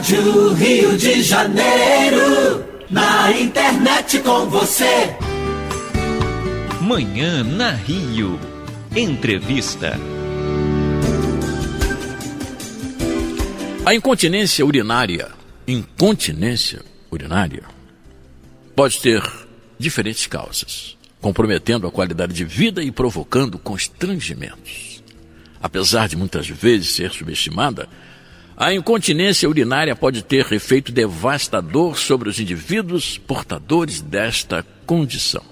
Rádio Rio de Janeiro, na internet com você. Manhã na Rio. Entrevista. A incontinência urinária pode ter diferentes causas, comprometendo a qualidade de vida e provocando constrangimentos. Apesar de muitas vezes ser subestimada, a incontinência urinária pode ter efeito devastador sobre os indivíduos portadores desta condição.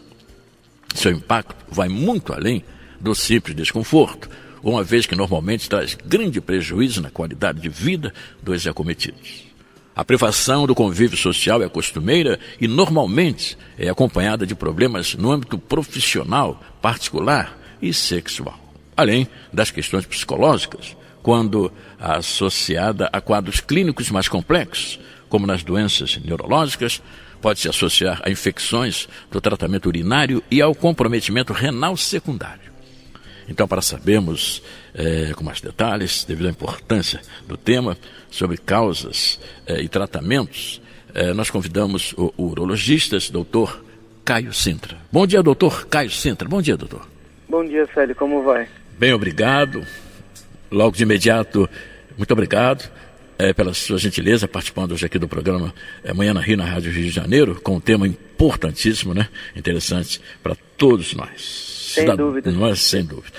Seu impacto vai muito além do simples desconforto, uma vez que normalmente traz grande prejuízo na qualidade de vida dos acometidos. A privação do convívio social é costumeira e normalmente é acompanhada de problemas no âmbito profissional, particular e sexual, além das questões psicológicas, quando associada a quadros clínicos mais complexos, como nas doenças neurológicas, pode se associar a infecções do tratamento urinário e ao comprometimento renal secundário. Então, para sabermos com mais detalhes, devido à importância do tema, sobre causas e tratamentos, nós convidamos o urologista, Dr. Caio Sintra. Bom dia, doutor Caio Sintra. Bom dia, doutor. Bom dia, Célio. Como vai? Bem, obrigado. Logo de imediato, muito obrigado pela sua gentileza participando hoje aqui do programa Manhã na Rio, na Rádio Rio de Janeiro, com um tema importantíssimo, né? Interessante para todos nós. Sem dúvida. Nós, sem dúvida.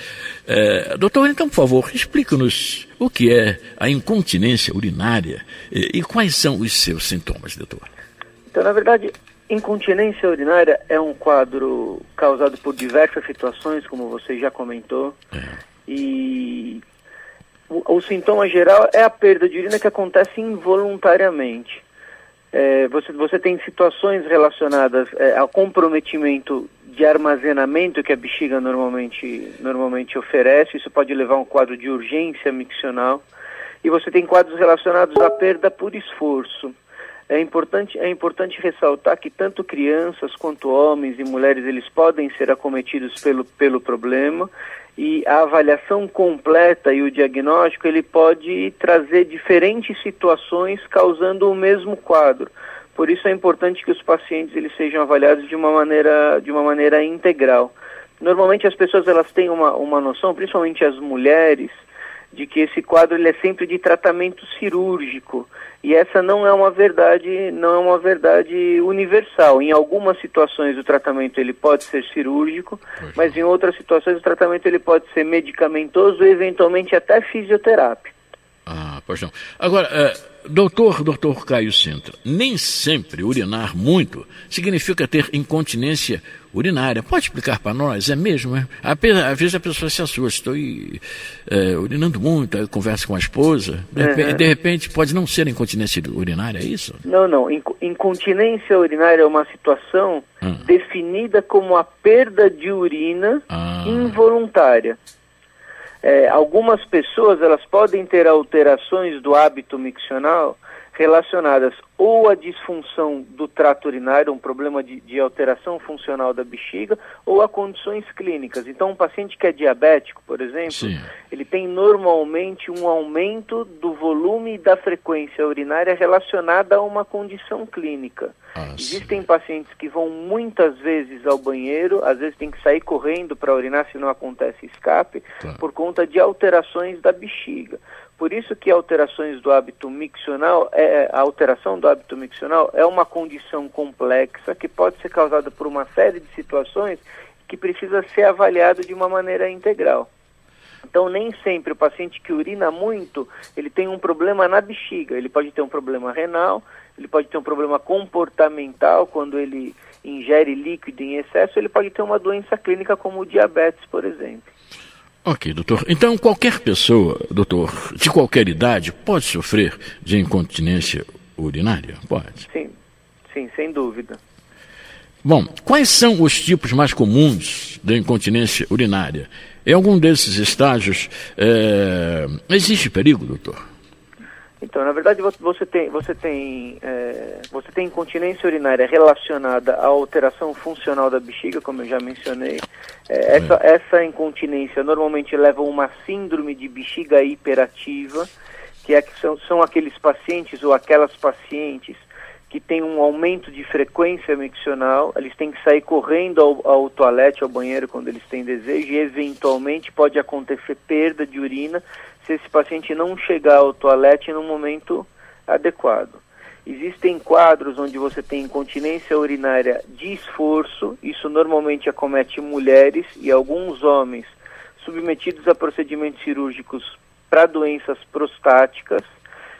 Doutor, então, por favor, explique-nos o que é a incontinência urinária e quais são os seus sintomas, doutor. Então, na verdade, incontinência urinária é um quadro causado por diversas situações, como você já comentou, e o sintoma geral é a perda de urina que acontece involuntariamente. Você tem situações relacionadas ao comprometimento de armazenamento que a bexiga normalmente oferece. Isso pode levar a um quadro de urgência miccional. E você tem quadros relacionados à perda por esforço. É importante ressaltar que tanto crianças quanto homens e mulheres eles podem ser acometidos pelo problema, e a avaliação completa e o diagnóstico ele pode trazer diferentes situações causando o mesmo quadro. Por isso é importante que os pacientes eles sejam avaliados de uma maneira integral. Normalmente as pessoas elas têm uma noção, principalmente as mulheres, de que esse quadro ele é sempre de tratamento cirúrgico, e essa não é uma verdade universal. Em algumas situações o tratamento ele pode ser cirúrgico, mas em outras situações o tratamento ele pode ser medicamentoso e eventualmente até fisioterápico. Pois não. Agora, doutor Caio Sintra, nem sempre urinar muito significa ter incontinência urinária. Pode explicar para nós? É mesmo? Às vezes a pessoa se assusta, estou urinando muito, aí conversa com a esposa, de repente pode não ser incontinência urinária, é isso? Não. Incontinência urinária é uma situação definida como a perda de urina involuntária. Algumas pessoas elas podem ter alterações do hábito miccional relacionadas ou à disfunção do trato urinário, um problema de alteração funcional da bexiga, ou a condições clínicas. Então, um paciente que é diabético, por exemplo, Sim. ele tem normalmente um aumento do volume e da frequência urinária relacionada a uma condição clínica. Existem pacientes que vão muitas vezes ao banheiro, às vezes tem que sair correndo para urinar se não acontece escape, por conta de alterações da bexiga. Por isso que alterações do hábito miccional, a alteração do hábito miccional é uma condição complexa que pode ser causada por uma série de situações que precisa ser avaliada de uma maneira integral. Então, nem sempre o paciente que urina muito, ele tem um problema na bexiga. Ele pode ter um problema renal, ele pode ter um problema comportamental, quando ele ingere líquido em excesso, ele pode ter uma doença clínica como o diabetes, por exemplo. Ok, doutor. Então, qualquer pessoa, doutor, de qualquer idade, pode sofrer de incontinência urinária? Pode? Sim, sem dúvida. Bom, quais são os tipos mais comuns da incontinência urinária? Em algum desses estágios, existe perigo, doutor? Então, na verdade, você tem incontinência urinária relacionada à alteração funcional da bexiga, como eu já mencionei. Essa incontinência normalmente leva a uma síndrome de bexiga hiperativa, são aqueles pacientes ou aquelas pacientes que têm um aumento de frequência miccional, eles têm que sair correndo ao toalete, ao banheiro quando eles têm desejo, e eventualmente pode acontecer perda de urina se esse paciente não chegar ao toalete no momento adequado. Existem quadros onde você tem incontinência urinária de esforço, isso normalmente acomete mulheres e alguns homens submetidos a procedimentos cirúrgicos para doenças prostáticas,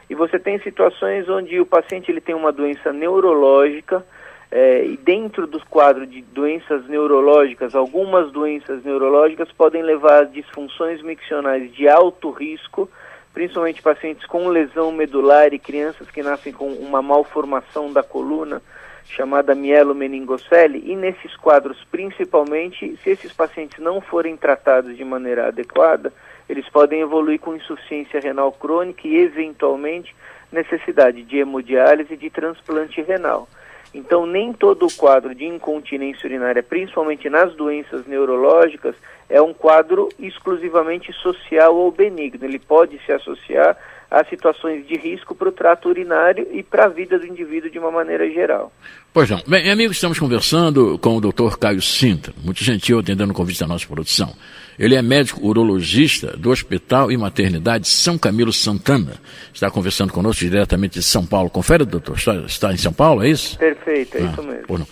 e você tem situações onde o paciente ele tem uma doença neurológica, e dentro do quadro de doenças neurológicas, algumas doenças neurológicas podem levar a disfunções miccionais de alto risco, principalmente pacientes com lesão medular e crianças que nascem com uma malformação da coluna, chamada mielomeningocele, e nesses quadros, principalmente, se esses pacientes não forem tratados de maneira adequada, eles podem evoluir com insuficiência renal crônica e, eventualmente, necessidade de hemodiálise e de transplante renal. Então, nem todo o quadro de incontinência urinária, principalmente nas doenças neurológicas, é um quadro exclusivamente social ou benigno. Ele pode se associar a situações de risco para o trato urinário e para a vida do indivíduo de uma maneira geral. Pois não. Bem, amigos, estamos conversando com o Dr. Caio Sintra, muito gentil atendendo o convite da nossa produção. Ele é médico urologista do Hospital e Maternidade São Camilo Santana. Está conversando conosco diretamente de São Paulo. Confere, doutor, está em São Paulo, é isso? Perfeito, é isso mesmo. Pois não.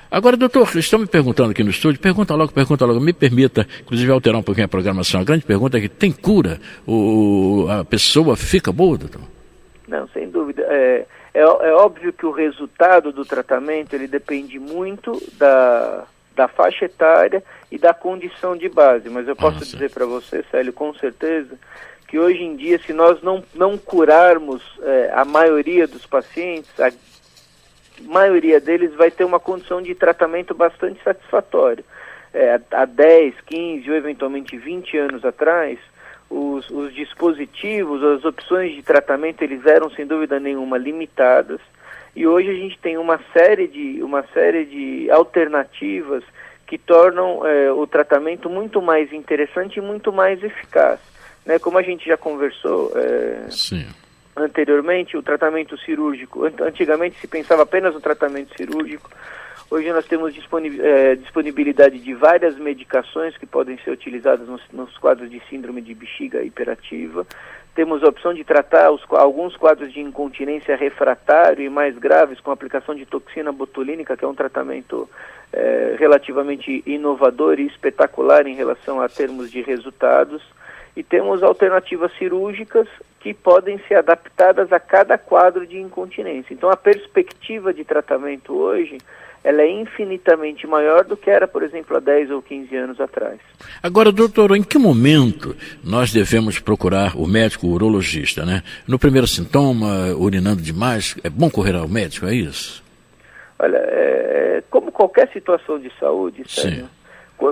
Agora, doutor, estão me perguntando aqui no estúdio, pergunta logo, me permita, inclusive alterar um pouquinho a programação. A grande pergunta é que tem cura? A pessoa fica boa, doutor? Não, sem dúvida. É óbvio que o resultado do tratamento, ele depende muito da faixa etária e da condição de base, mas eu posso dizer para você, Célio, com certeza, que hoje em dia, se nós não curarmos a maioria dos pacientes, a maioria deles vai ter uma condição de tratamento bastante satisfatória. Há 10, 15 ou eventualmente 20 anos atrás, os dispositivos, as opções de tratamento, eles eram sem dúvida nenhuma limitadas, e hoje a gente tem uma série de alternativas que tornam o tratamento muito mais interessante e muito mais eficaz. Né? Como a gente já conversou anteriormente, o tratamento cirúrgico, antigamente se pensava apenas no tratamento cirúrgico, hoje nós temos disponibilidade de várias medicações que podem ser utilizadas nos quadros de síndrome de bexiga hiperativa. Temos a opção de tratar alguns quadros de incontinência refratário e mais graves com a aplicação de toxina botulínica, que é um tratamento relativamente inovador e espetacular em relação a termos de resultados. E temos alternativas cirúrgicas que podem ser adaptadas a cada quadro de incontinência. Então, a perspectiva de tratamento hoje, ela é infinitamente maior do que era, por exemplo, há 10 ou 15 anos atrás. Agora, doutor, em que momento nós devemos procurar o médico urologista, né? No primeiro sintoma, urinando demais, é bom correr ao médico, é isso? Olha, como qualquer situação de saúde, Sérgio,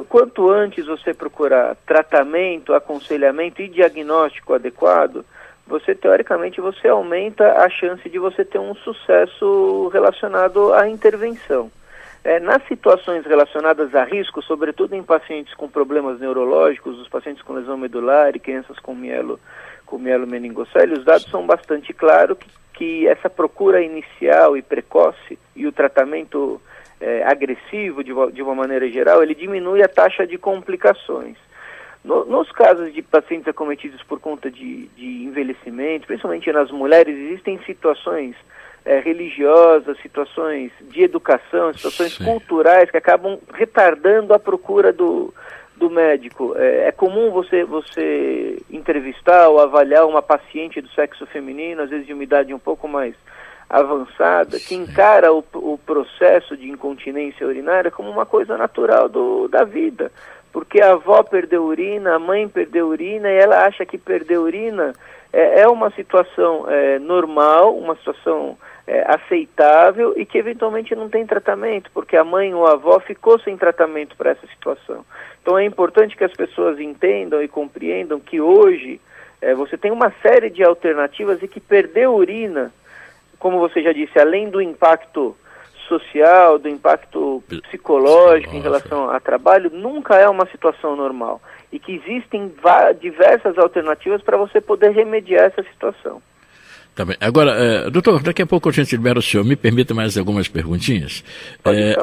quanto antes você procurar tratamento, aconselhamento e diagnóstico adequado, teoricamente, você aumenta a chance de você ter um sucesso relacionado à intervenção. Nas situações relacionadas a risco, sobretudo em pacientes com problemas neurológicos, os pacientes com lesão medular e crianças com mielomeningocele, os dados são bastante claros que essa procura inicial e precoce e o tratamento agressivo, de uma maneira geral, ele diminui a taxa de complicações. Nos casos de pacientes acometidos por conta de envelhecimento, principalmente nas mulheres, existem situações religiosas, situações de educação, situações culturais que acabam retardando a procura do médico. É comum você entrevistar ou avaliar uma paciente do sexo feminino, às vezes de uma idade um pouco mais avançada, que encara o processo de incontinência urinária como uma coisa natural da vida. Porque a avó perdeu urina, a mãe perdeu urina, e ela acha que perder urina é uma situação normal, uma situação aceitável e que eventualmente não tem tratamento, porque a mãe ou a avó ficou sem tratamento para essa situação. Então é importante que as pessoas entendam e compreendam que hoje você tem uma série de alternativas e que perder urina, como você já disse, além do impacto social, do impacto psicológico em relação a trabalho, nunca é uma situação normal. E que existem diversas alternativas para você poder remediar essa situação. Tá bem. Agora, doutor, daqui a pouco a gente libera o senhor. Me permita mais algumas perguntinhas.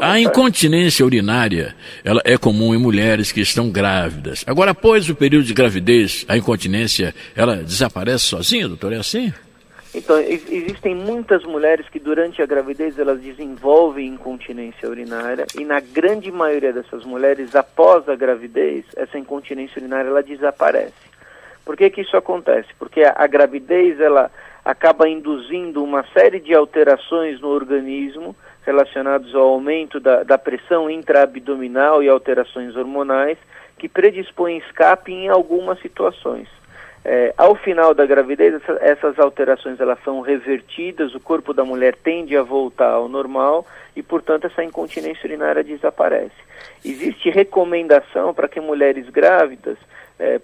A incontinência urinária, ela é comum em mulheres que estão grávidas. Agora, após o período de gravidez, a incontinência, ela desaparece sozinha, doutor? É assim? Então, existem muitas mulheres que durante a gravidez elas desenvolvem incontinência urinária e na grande maioria dessas mulheres, após a gravidez, essa incontinência urinária ela desaparece. Por que que isso acontece? Porque a gravidez ela acaba induzindo uma série de alterações no organismo relacionados ao aumento da pressão intraabdominal e alterações hormonais que predispõem escape em algumas situações. Ao final da gravidez, essas alterações elas são revertidas, o corpo da mulher tende a voltar ao normal e, portanto, essa incontinência urinária desaparece. Existe recomendação para que mulheres grávidas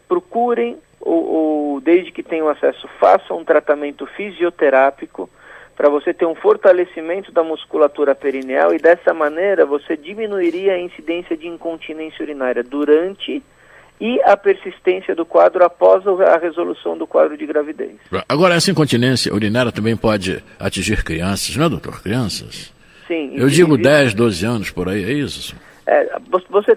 procurem ou desde que tenham acesso, façam um tratamento fisioterápico para você ter um fortalecimento da musculatura perineal e dessa maneira você diminuiria a incidência de incontinência urinária durante e a persistência do quadro após a resolução do quadro de gravidez. Agora, essa incontinência urinária também pode atingir crianças, não é, doutor? Crianças? Sim. Eu digo 10, 12 anos por aí, é isso? Você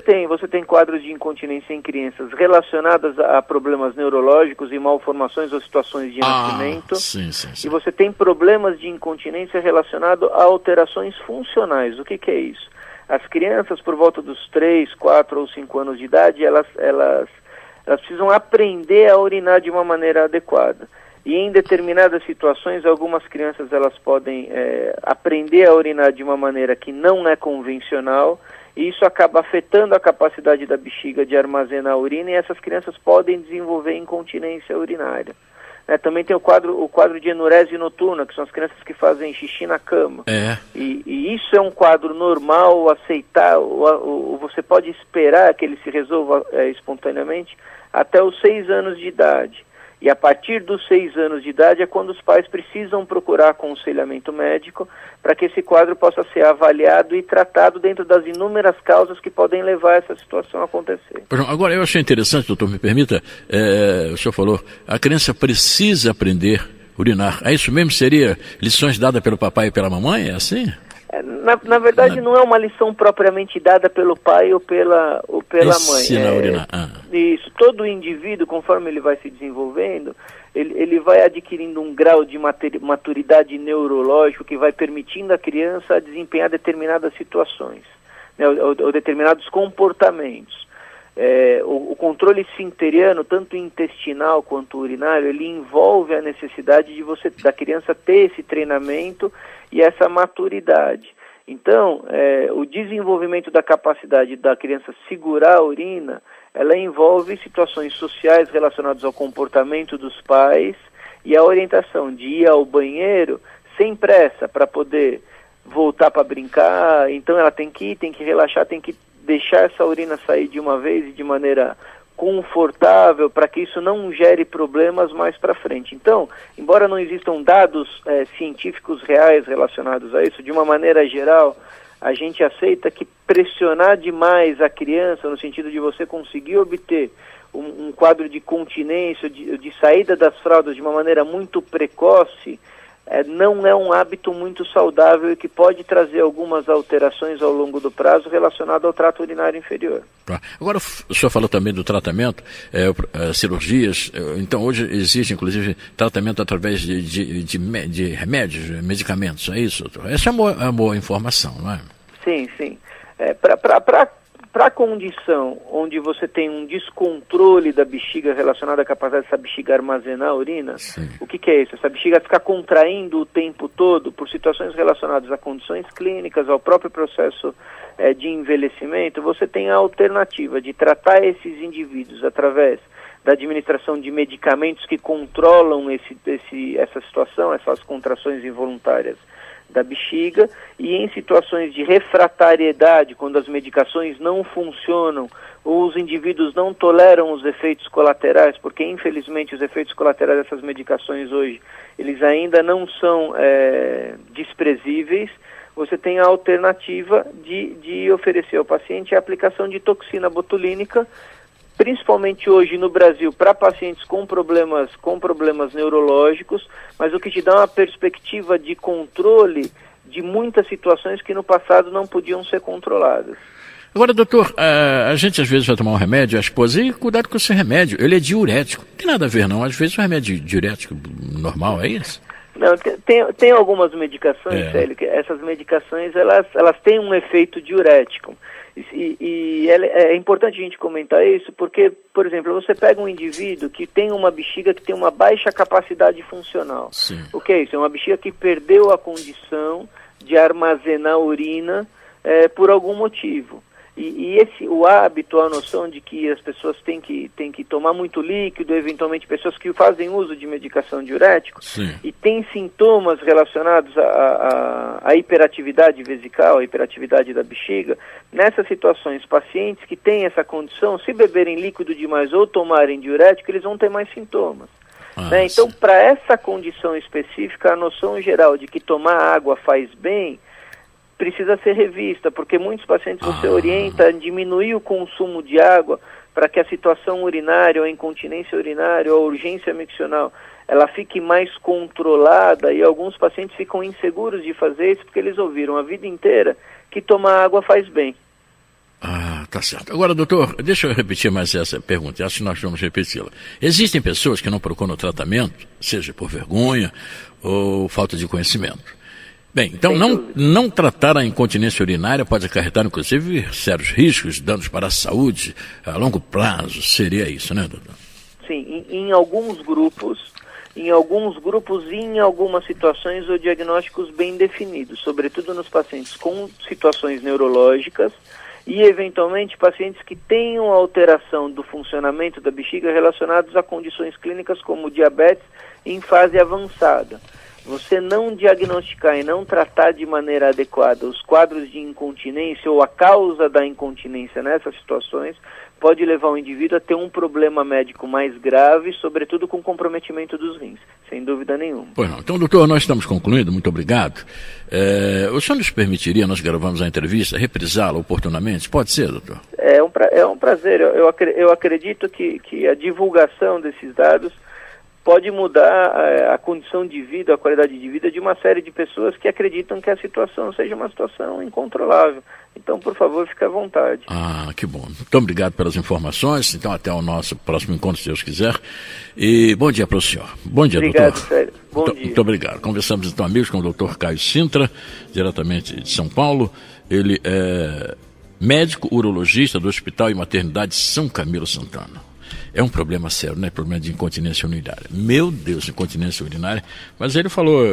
tem quadros de incontinência em crianças relacionadas a problemas neurológicos e malformações ou situações de nascimento. Sim. E você tem problemas de incontinência relacionados a alterações funcionais. O que é isso? As crianças, por volta dos 3, 4 ou 5 anos de idade, elas precisam aprender a urinar de uma maneira adequada. E em determinadas situações, algumas crianças elas podem aprender a urinar de uma maneira que não é convencional, e isso acaba afetando a capacidade da bexiga de armazenar a urina, e essas crianças podem desenvolver incontinência urinária. Também tem o quadro de enurese noturna, que são as crianças que fazem xixi na cama. E isso é um quadro normal, aceitável, você pode esperar que ele se resolva espontaneamente até os 6 anos de idade. E a partir dos 6 anos de idade é quando os pais precisam procurar aconselhamento médico para que esse quadro possa ser avaliado e tratado dentro das inúmeras causas que podem levar essa situação a acontecer. Agora, eu achei interessante, doutor, me permita, o senhor falou, a criança precisa aprender a urinar. É isso mesmo? Seria lições dadas pelo papai e pela mamãe? É assim? Na verdade, não é uma lição propriamente dada pelo pai ou pela mãe. Ensina a urinar. Isso. Todo indivíduo, conforme ele vai se desenvolvendo, ele vai adquirindo um grau de maturidade neurológico que vai permitindo a criança desempenhar determinadas situações, né, ou determinados comportamentos. O controle esfinteriano, tanto intestinal quanto urinário, ele envolve a necessidade da criança ter esse treinamento e essa maturidade. Então, o desenvolvimento da capacidade da criança segurar a urina, ela envolve situações sociais relacionadas ao comportamento dos pais e a orientação de ir ao banheiro sem pressa para poder voltar para brincar. Então ela tem que relaxar, tem que deixar essa urina sair de uma vez e de maneira confortável para que isso não gere problemas mais para frente. Então, embora não existam dados científicos reais relacionados a isso, de uma maneira geral, a gente aceita que pressionar demais a criança, no sentido de você conseguir obter um quadro de continência, de saída das fraldas de uma maneira muito precoce, não é um hábito muito saudável e que pode trazer algumas alterações ao longo do prazo relacionado ao trato urinário inferior. Agora, o senhor falou também do tratamento, cirurgias. Então, hoje existe, inclusive, tratamento através de remédios, medicamentos, é isso, doutor? Essa é uma boa informação, não é? Sim. Para a condição onde você tem um descontrole da bexiga relacionado à capacidade dessa bexiga armazenar a urina, o que é isso? Essa bexiga ficar contraindo o tempo todo por situações relacionadas a condições clínicas, ao próprio processo de envelhecimento, você tem a alternativa de tratar esses indivíduos através da administração de medicamentos que controlam essa situação, essas contrações involuntárias da bexiga, e em situações de refratariedade, quando as medicações não funcionam ou os indivíduos não toleram os efeitos colaterais, porque infelizmente os efeitos colaterais dessas medicações hoje, eles ainda não são desprezíveis, você tem a alternativa de oferecer ao paciente a aplicação de toxina botulínica principalmente hoje no Brasil, para pacientes com problemas neurológicos, mas o que te dá uma perspectiva de controle de muitas situações que no passado não podiam ser controladas. Agora, doutor, a gente às vezes vai tomar um remédio, a esposa, e cuidado com esse remédio, ele é diurético. Não tem nada a ver, não. Às vezes o remédio diurético normal é isso? Não, tem algumas medicações, Célio, que essas medicações, elas têm um efeito diurético. E é importante a gente comentar isso, porque, por exemplo, você pega um indivíduo que tem uma bexiga que tem uma baixa capacidade funcional. Sim. O que é isso? É uma bexiga que perdeu a condição de armazenar urina por algum motivo. E o hábito, a noção de que as pessoas têm que tomar muito líquido, eventualmente pessoas que fazem uso de medicação diurético, sim, e têm sintomas relacionados à hiperatividade vesical, à hiperatividade da bexiga, nessas situações, pacientes que têm essa condição, se beberem líquido demais ou tomarem diurético, eles vão ter mais sintomas. Né? Então, para essa condição específica, a noção geral de que tomar água faz bem, precisa ser revista, porque muitos pacientes você orienta a diminuir o consumo de água para que a situação urinária, ou a incontinência urinária, ou a urgência miccional, ela fique mais controlada, e alguns pacientes ficam inseguros de fazer isso porque eles ouviram a vida inteira que tomar água faz bem. Tá certo. Agora, doutor, deixa eu repetir mais essa pergunta, acho que nós vamos repeti-la. Existem pessoas que não procuram tratamento, seja por vergonha ou falta de conhecimento. Bem, então não tratar a incontinência urinária pode acarretar, inclusive, sérios riscos, danos para a saúde a longo prazo. Seria isso, né, doutor? Sim, em alguns grupos e em algumas situações ou diagnósticos bem definidos, sobretudo nos pacientes com situações neurológicas e, eventualmente, pacientes que tenham alteração do funcionamento da bexiga relacionados a condições clínicas como diabetes em fase avançada. Você não diagnosticar e não tratar de maneira adequada os quadros de incontinência ou a causa da incontinência nessas situações pode levar o indivíduo a ter um problema médico mais grave, sobretudo com comprometimento dos rins, sem dúvida nenhuma. Pois não. Então, doutor, nós estamos concluindo, muito obrigado. O senhor nos permitiria, nós gravamos a entrevista, reprisá-la oportunamente? Pode ser, doutor? É um prazer. Eu acredito que a divulgação desses dados pode mudar a condição de vida, a qualidade de vida de uma série de pessoas que acreditam que a situação seja uma situação incontrolável. Então, por favor, fique à vontade. Que bom. Muito obrigado pelas informações. Então, até o nosso próximo encontro, se Deus quiser. E bom dia para o senhor. Bom dia, obrigado, doutor. Sério. Bom dia. Muito obrigado. Conversamos, então, amigos, com o doutor Caio Sintra, diretamente de São Paulo. Ele é médico urologista do Hospital e Maternidade São Camilo Santana. É um problema sério, né? Problema de incontinência urinária. Meu Deus, incontinência urinária. Mas ele falou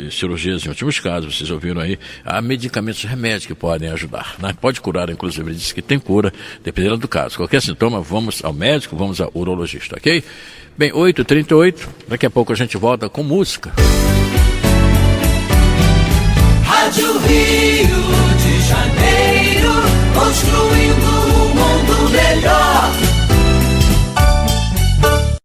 cirurgias em últimos casos, vocês ouviram aí. Há medicamentos, remédios que podem ajudar, né? Pode curar, inclusive, ele disse que tem cura, dependendo do caso. Qualquer sintoma, vamos ao médico, vamos ao urologista, ok? Bem, 8h38, daqui a pouco a gente volta com música. Rádio Rio de Janeiro.